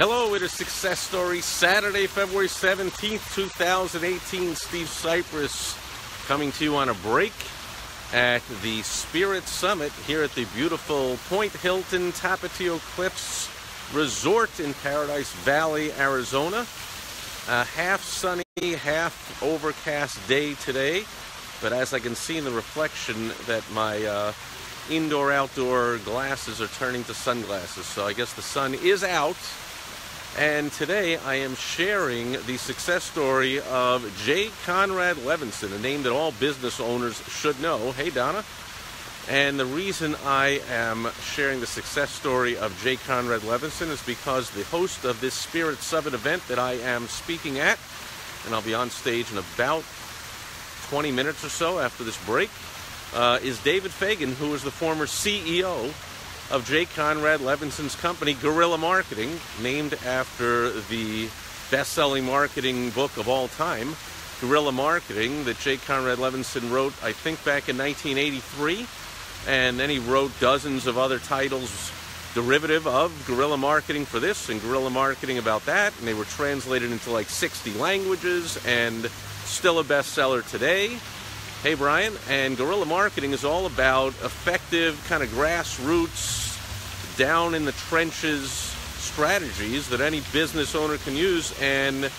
Hello, it is Success Story, Saturday, February 17th, 2018. Steve Sipress coming to you on a break at the Spirit Summit here at the beautiful Point Hilton Tapatio Cliffs Resort in Paradise Valley, Arizona. A half sunny, half overcast day today, but as I can see in the reflection that my indoor-outdoor glasses are turning to sunglasses, so I guess the sun is out. And today I am sharing the success story of J. Conrad Levinson, a name that all business owners should know. Hey, Donna. And the reason I am sharing the success story of J. Conrad Levinson is because the host of this Spirit Summit event that I am speaking at, and I'll be on stage in about 20 minutes or so after this break, is David Fagan, who is the former CEO of J. Conrad Levinson's company, Guerrilla Marketing, named after the best-selling marketing book of all time, Guerrilla Marketing, that J. Conrad Levinson wrote, I think, back in 1983. And then he wrote dozens of other titles derivative of Guerrilla Marketing for this and Guerrilla Marketing about that. And they were translated into like 60 languages and still a bestseller today. Hey, Brian. And Guerrilla Marketing is all about effective kind of grassroots, down in the trenches strategies that any business owner can use. And,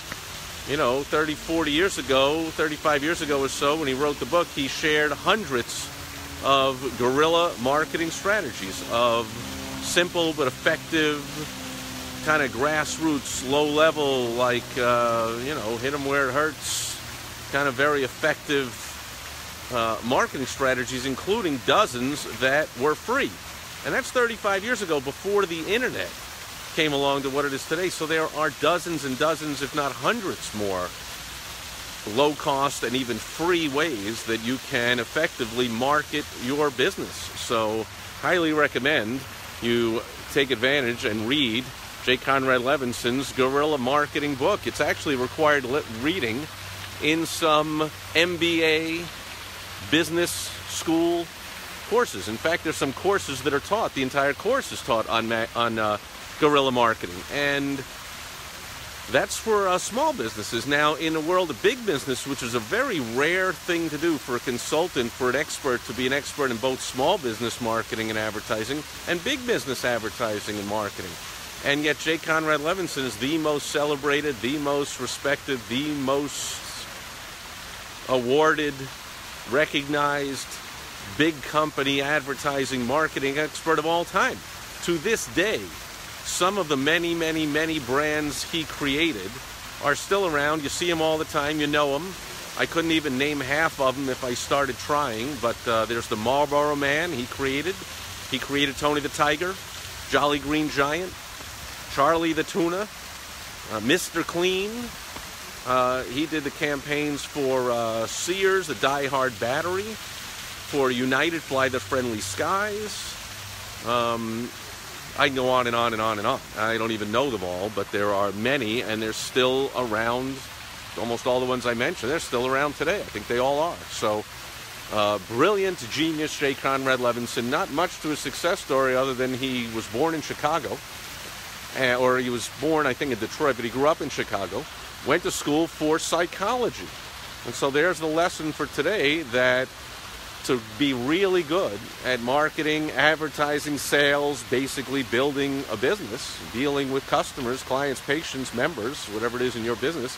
you know, 30, 40 years ago, 35 years ago or so, when he wrote the book, he shared hundreds of guerrilla marketing strategies of simple but effective kind of grassroots, low level, like, hit them where it hurts, kind of very effective marketing strategies, including dozens that were free. And that's 35 years ago, before the internet came along to what it is today. So there are dozens and dozens, if not hundreds more, low-cost and even free ways that you can effectively market your business. So highly recommend you take advantage and read J. Conrad Levinson's Guerrilla Marketing book. It's actually required reading in some MBA business school courses. In fact, there's some courses that are taught. The entire course is taught on guerrilla marketing. And that's for small businesses. Now, in the world of big business, which is a very rare thing to do for a consultant, for an expert to be an expert in both small business marketing and advertising and big business advertising and marketing. And yet J. Conrad Levinson is the most celebrated, the most respected, the most awarded, recognized big company advertising marketing expert of all time. To this day, some of the many, many, many brands he created are still around. You see them all the time. You know them. I couldn't even name half of them if I started trying, but there's the Marlboro Man he created. He created Tony the Tiger, Jolly Green Giant, Charlie the Tuna, Mr. Clean. He did the campaigns for Sears, the Die Hard Battery, for United, Fly the Friendly Skies. I can go on and on and on and on. I don't even know them all, but there are many, and they're still around. Almost all the ones I mentioned, they're still around today. I think they all are. So, brilliant genius, J. Conrad Levinson. Not much to his success story other than he was born in Chicago. Or he was born, I think, in Detroit, but he grew up in Chicago. Went to school for psychology. And so there's the lesson for today, that to be really good at marketing, advertising, sales, basically building a business, dealing with customers, clients, patients, members, whatever it is in your business,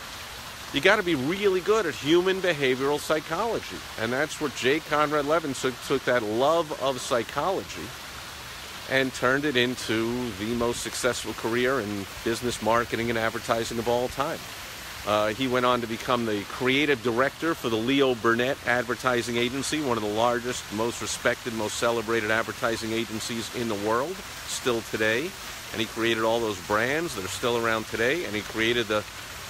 you got to be really good at human behavioral psychology. And that's what J. Conrad Levinson took that love of psychology and turned it into the most successful career in business marketing and advertising of all time. He went on to become the creative director for the Leo Burnett Advertising Agency, one of the largest, most respected, most celebrated advertising agencies in the world, still today. And he created all those brands that are still around today. And he created the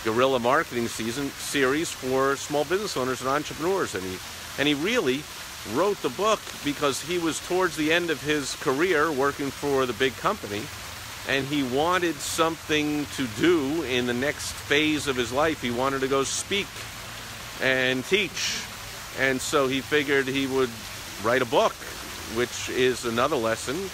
Guerrilla Marketing series for small business owners and entrepreneurs. And he really wrote the book because he was towards the end of his career working for the big company. And he wanted something to do in the next phase of his life. He wanted to go speak and teach. And so he figured he would write a book, which is another lesson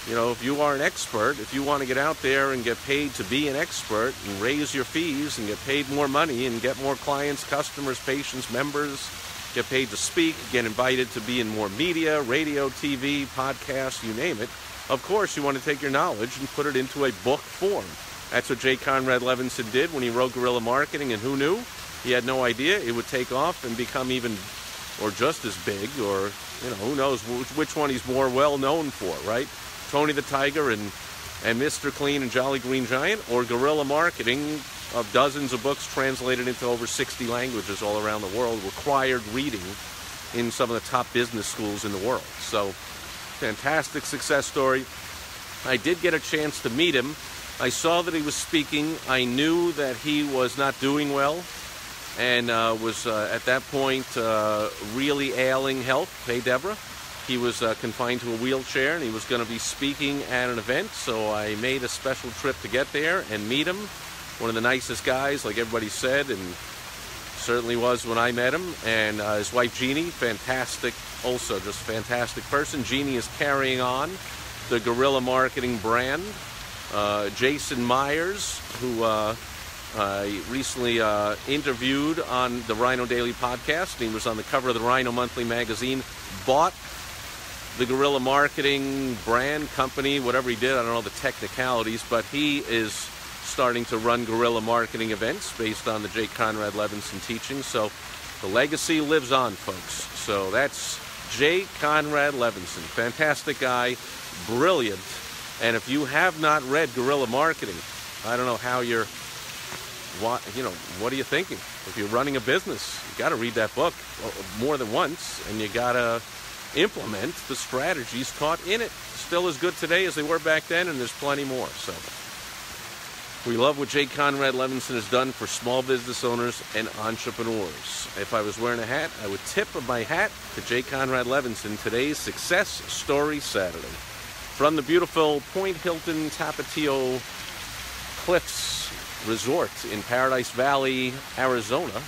You know, if you are an expert, if you want to get out there and get paid to be an expert and raise your fees and get paid more money and get more clients, customers, patients, members, get paid to speak, get invited to be in more media, radio, TV, podcasts, you name it, of course you want to take your knowledge and put it into a book form. That's what J. Conrad Levinson did when he wrote Guerrilla Marketing, and who knew? He had no idea it would take off and become even or just as big, or, you know, who knows which one he's more well known for, right? Tony the Tiger and Mr. Clean and Jolly Green Giant, or Guerrilla Marketing, of dozens of books translated into over 60 languages all around the world, required reading in some of the top business schools in the world. So, fantastic success story. I did get a chance to meet him. I saw that he was speaking. I knew that he was not doing well and was at that point really ailing health. Hey, Deborah? He was confined to a wheelchair, and he was going to be speaking at an event, so I made a special trip to get there and meet him. One of the nicest guys, like everybody said, and certainly was when I met him. And his wife, Jeannie, fantastic, also just fantastic person. Jeannie is carrying on the Guerrilla Marketing brand. Jason Myers, who I recently interviewed on the Rhino Daily podcast, and he was on the cover of the Rhino Monthly magazine, bought the Guerrilla Marketing brand, company, whatever he did, I don't know the technicalities, but he is starting to run Guerrilla Marketing events based on the J. Conrad Levinson teachings. So the legacy lives on, folks. So that's J. Conrad Levinson. Fantastic guy, brilliant. And if you have not read Guerrilla Marketing, I don't know how you're, what are you thinking? If you're running a business, you got to read that book more than once, and you got to implement the strategies taught in it. Still as good today as they were back then, and there's plenty more. So we love what J. Conrad Levinson has done for small business owners and entrepreneurs. If I was wearing a hat, I would tip my hat to J. Conrad Levinson. Today's Success Story Saturday. From the beautiful Point Hilton Tapatio Cliffs Resort in Paradise Valley, Arizona.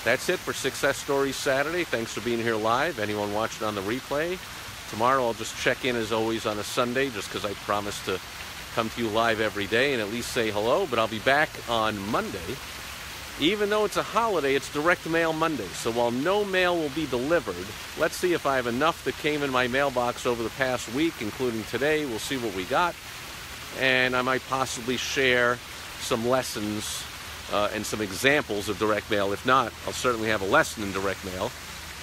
That's it for Success Stories Saturday. Thanks for being here live. Anyone watching on the replay, tomorrow I'll just check in as always on a Sunday, just because I promise to come to you live every day and at least say hello. But I'll be back on Monday. Even though it's a holiday, it's Direct Mail Monday. So while no mail will be delivered, let's see if I have enough that came in my mailbox over the past week, including today. We'll see what we got. And I might possibly share some lessons and some examples of direct mail. If not, I'll certainly have a lesson in direct mail,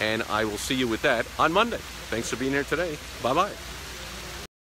and I will see you with that on Monday. Thanks for being here today. Bye-bye.